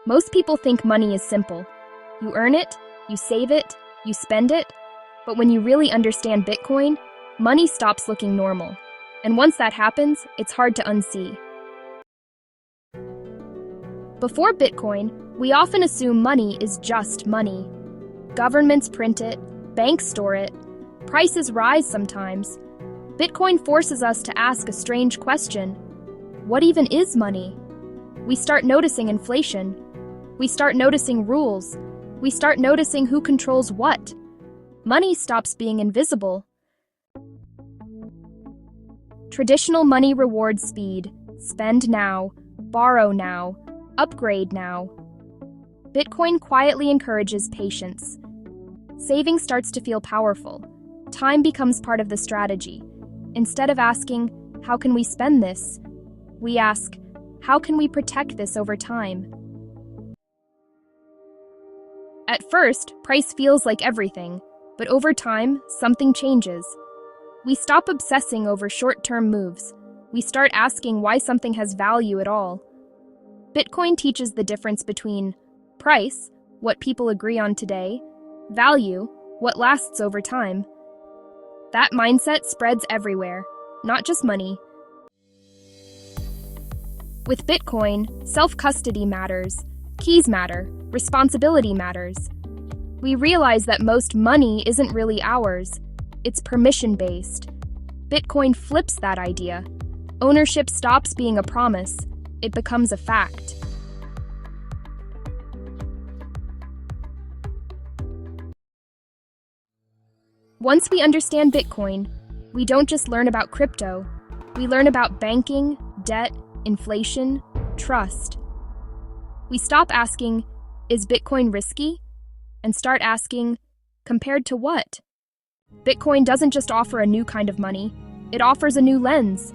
Most people think money is simple. You earn it, you save it, you spend it. But when you really understand Bitcoin, money stops looking normal. And once that happens, it's hard to unsee. Before Bitcoin, we often assume money is just money. Governments print it, banks store it, prices rise sometimes. Bitcoin forces us to ask a strange question. What even is money? We start noticing inflation. We start noticing rules. We start noticing who controls what. Money stops being invisible. Traditional money rewards speed. Spend now, borrow now, upgrade now. Bitcoin quietly encourages patience. Saving starts to feel powerful. Time becomes part of the strategy. Instead of asking, how can we spend this? We ask, how can we protect this over time? At first, price feels like everything, but over time, something changes. We stop obsessing over short-term moves. We start asking why something has value at all. Bitcoin teaches the difference between price, what people agree on today, value, what lasts over time. That mindset spreads everywhere, not just money. With Bitcoin, self-custody matters, keys matter, responsibility matters. We realize that most money isn't really ours, it's permission-based. Bitcoin flips that idea. Ownership stops being a promise, it becomes a fact. Once we understand Bitcoin, we don't just learn about crypto. We learn about banking, debt, inflation, trust. We stop asking, is Bitcoin risky? And start asking, compared to what? Bitcoin doesn't just offer a new kind of money, it offers a new lens.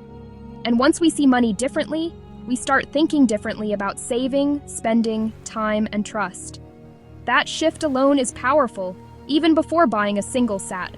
And once we see money differently, we start thinking differently about saving, spending, time, and trust. That shift alone is powerful, even before buying a single sat.